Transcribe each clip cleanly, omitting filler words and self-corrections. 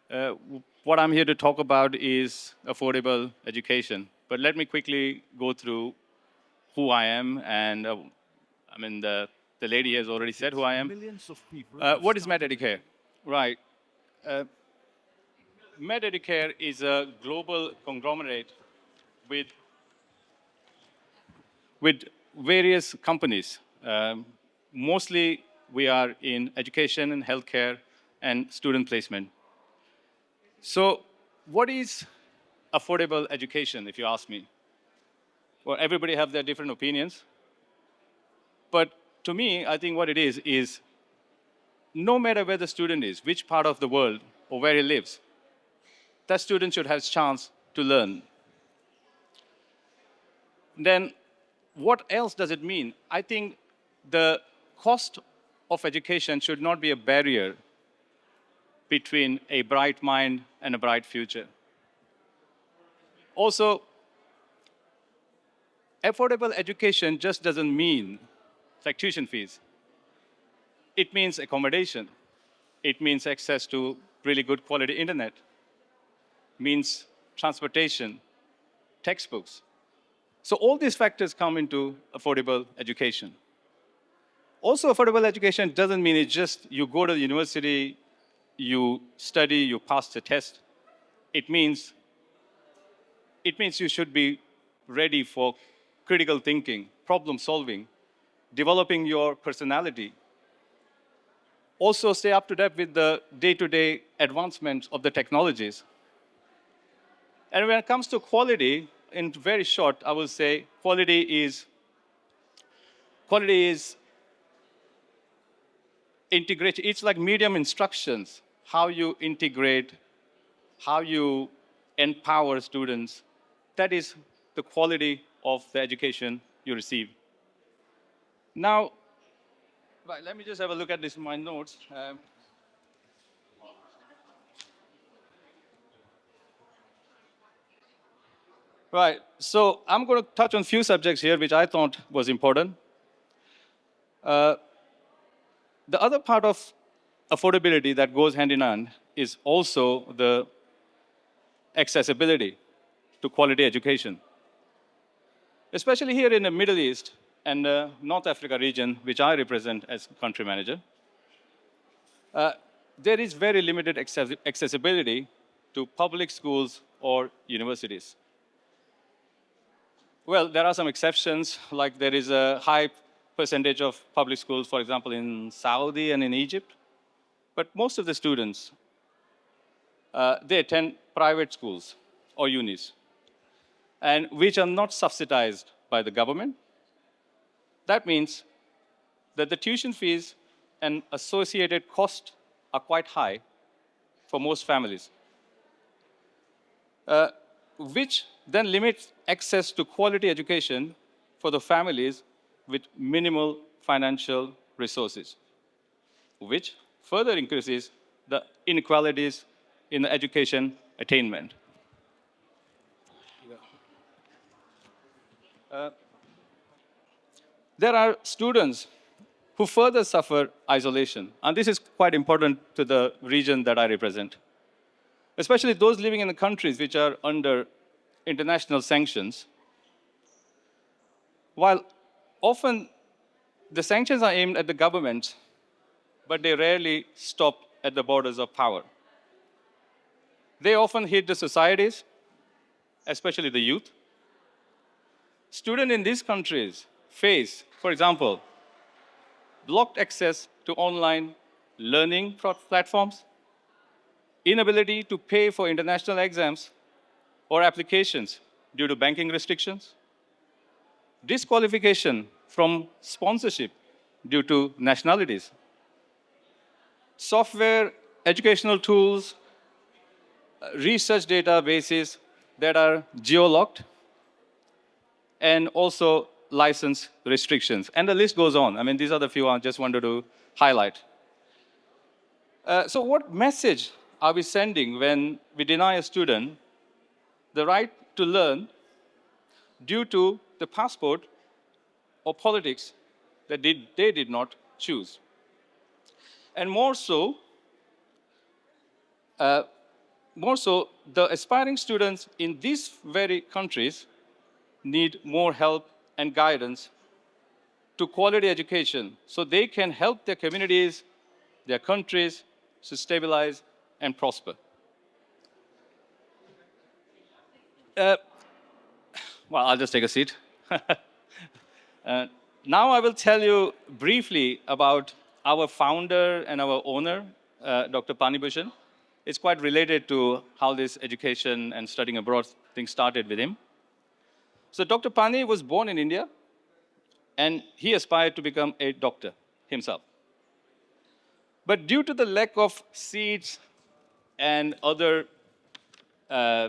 What I'm here to talk about is affordable education. But let me quickly go through who I am, and the lady has already said who I am. What is MedEducare? Right. Uh, MedEducare is a global conglomerate with with various companies. Mostly, we are in education and healthcare and student placement. So, what is affordable education, if you ask me? Well, everybody have their different opinions. But to me, I think what it is no matter where the student is, which part of the world or where he lives, that student should have a chance to learn. Then what else does it mean? I think the cost of education should not be a barrier between a bright mind and a bright future. Also, affordable education just doesn't mean like tuition fees. It means accommodation. It means access to really good quality internet, means transportation, textbooks. So all these factors come into affordable education. Also, affordable education doesn't mean it's just you go to the university, you study, you pass the test. It means you should be ready for critical thinking, problem solving, developing your personality. Also, stay up to date with the day-to-day advancements of the technologies. And when it comes to quality, in very short, I will say quality is integrate. It's like medium instructions, how you integrate, how you empower students. That is the quality of the education you receive. Now, right, let me just have a look at this in my notes. Right, so I'm going to touch on a few subjects here which I thought was important. Uh, the other part of affordability that goes hand in hand is also the accessibility to quality education. Especially here in the Middle East and the North Africa region, which I represent as country manager, uh, there is very limited accessibility to public schools or universities. Well, there are some exceptions, like there is a high percentage of public schools, for example, in Saudi and in Egypt. But most of the students, they attend private schools or unis, and which are not subsidized by the government. That means that the tuition fees and associated costs are quite high for most families, which then limits access to quality education for the families with minimal financial resources, which further increases the inequalities in the education attainment. There are students who further suffer isolation, and this is quite important to the region that I represent, especially those living in the countries which are under international sanctions. While often the sanctions are aimed at the government, but they rarely stop at the borders of power. They often hit the societies, especially the youth. Students in these countries face, for example, blocked access to online learning platforms, inability to pay for international exams or applications due to banking restrictions, disqualification from sponsorship due to nationalities, software, educational tools, research databases that are geo-locked, and also license restrictions. And the list goes on. I mean, these are the few I just wanted to highlight. So what message are we sending when we deny a student the right to learn due to the passport or politics that they did not choose? And more so, more so, the aspiring students in these very countries need more help and guidance to quality education so they can help their communities, their countries to stabilize and prosper. Uh, well, I'll just take a seat. Now I will tell you briefly about our founder and our owner, Dr. Pani Bhushan. It's quite related to how this education and studying abroad thing started with him. So Dr. Pani was born in India, and he aspired to become a doctor himself. But due to the lack of seats and uh,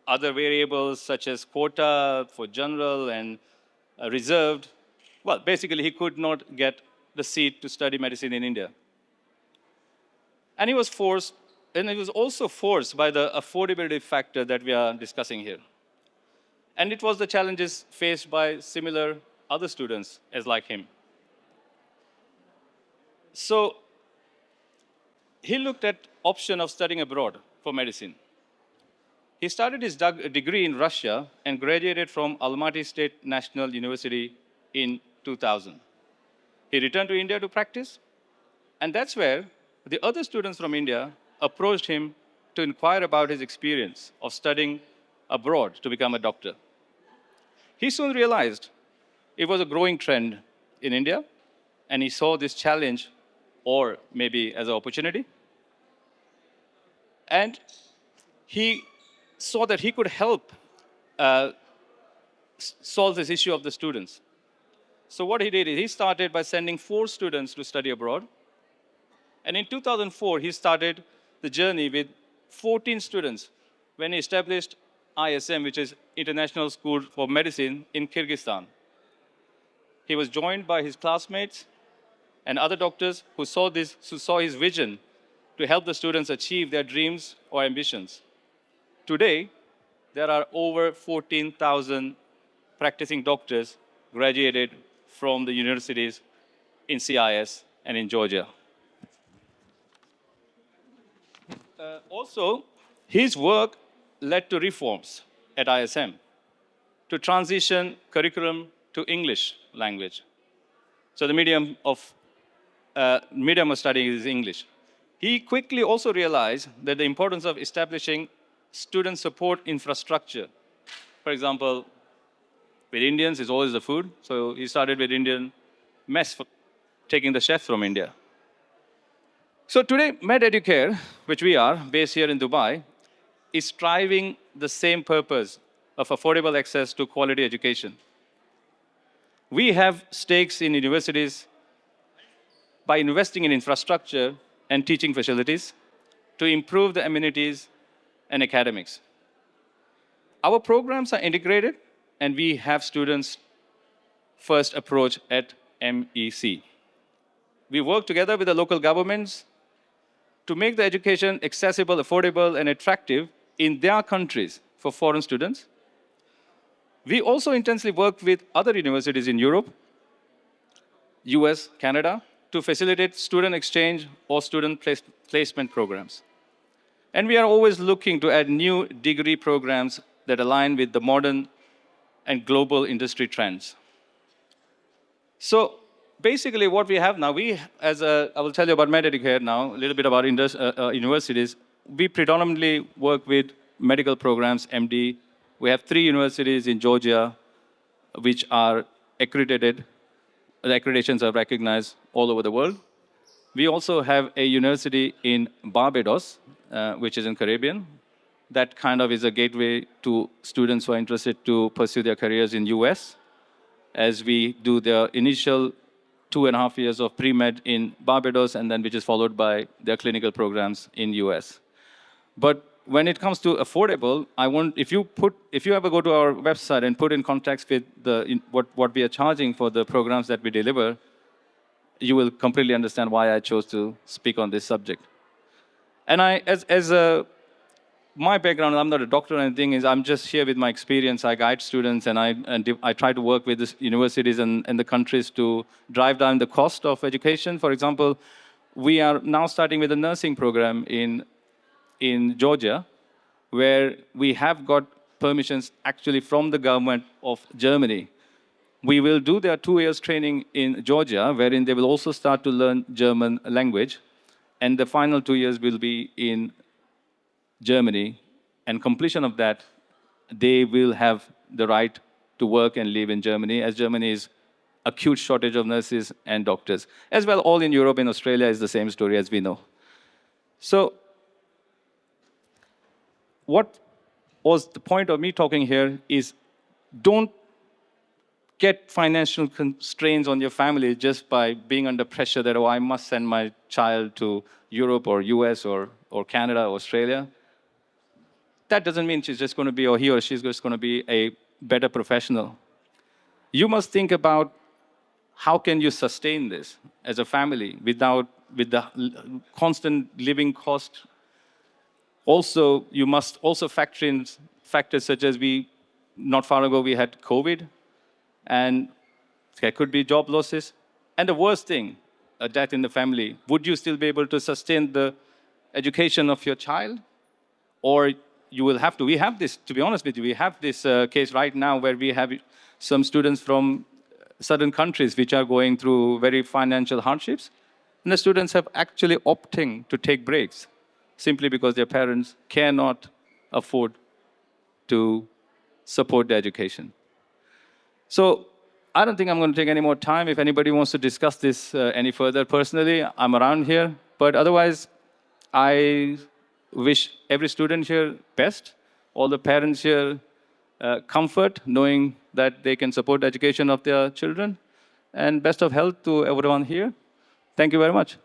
other variables such as quota for general and reserved, well, basically he could not get the seat to study medicine in India. And he was forced, and he was also forced by the affordability factor that we are discussing here. And it was the challenges faced by similar other students as like him. So he looked at option of studying abroad for medicine. He started his degree in Russia and graduated from Almaty State National University in 2000. He returned to India to practice, and that's where the other students from India approached him to inquire about his experience of studying abroad to become a doctor. He soon realized it was a growing trend in India, and he saw this challenge or maybe as an opportunity. And he saw that he could help uh, solve this issue of the students. So what he did is he started by sending 4 students to study abroad. And in 2004, he started the journey with 14 students when he established ISM, which is International School for Medicine in Kyrgyzstan. He was joined by his classmates and other doctors who saw his vision to help the students achieve their dreams or ambitions. Today, there are over 14,000 practicing doctors graduated from the universities in CIS and in Georgia. Also, his work led to reforms at ISM to transition curriculum to English language. So the medium of studying is English. He quickly also realized that the importance of establishing student support infrastructure. For example, with Indians, it's always the food. So he started with Indian mess, taking the chef from India. So today, Educare, which we are, based here in Dubai, is striving the same purpose of affordable access to quality education. We have stakes in universities by investing in infrastructure and teaching facilities to improve the amenities and academics. Our programs are integrated, and we have students first approach at MEC. We work together with the local governments to make the education accessible, affordable, and attractive in their countries for foreign students. We also intensely work with other universities in Europe, US, Canada, to facilitate student exchange or student placement programs. And we are always looking to add new degree programs that align with the modern and global industry trends. So basically what we have now, I will tell you about Educare now, a little bit about universities. We predominantly work with medical programs, MD. We have 3 universities in Georgia which are accredited. The accreditations are recognized all over the world. We also have a university in Barbados, which is in Caribbean. That kind of is a gateway to students who are interested to pursue their careers in US, as we do their initial 2.5 years of pre-med in Barbados, and then which is followed by their clinical programs in US. But when it comes to affordable, if you ever go to our website and put in context with what we are charging for the programs that we deliver, you will completely understand why I chose to speak on this subject. And my background, I'm not a doctor or anything, is I'm just here with my experience. I guide students, and I try to work with the universities and the countries to drive down the cost of education. For example, we are now starting with a nursing program in in Georgia, where we have got permissions actually from the government of Germany. We will do their 2 years training in Georgia, wherein they will also start to learn German language. And the final 2 years will be in Germany. And completion of that, they will have the right to work and live in Germany, as Germany is acute shortage of nurses and doctors. As well, all in Europe and Australia is the same story, as we know. So what was the point of me talking here is, don't get financial constraints on your family just by being under pressure that, oh, I must send my child to Europe or US or Canada or Australia. That doesn't mean she's just going to be, or he or she's just going to be a better professional. You must think about how can you sustain this as a family without with the constant living cost. Also, you must also factor in factors such as not far ago we had COVID, and there could be job losses. And the worst thing, a death in the family. Would you still be able to sustain the education of your child? Or you will have to, we have this, to be honest with you, we have this case right now where we have some students from certain countries which are going through very financial hardships. And the students have actually opting to take breaks simply because their parents cannot afford to support their education. So I don't think I'm going to take any more time. If anybody wants to discuss this any further personally, I'm around here. But otherwise, I wish every student here best, all the parents here comfort, knowing that they can support the education of their children, and best of health to everyone here. Thank you very much.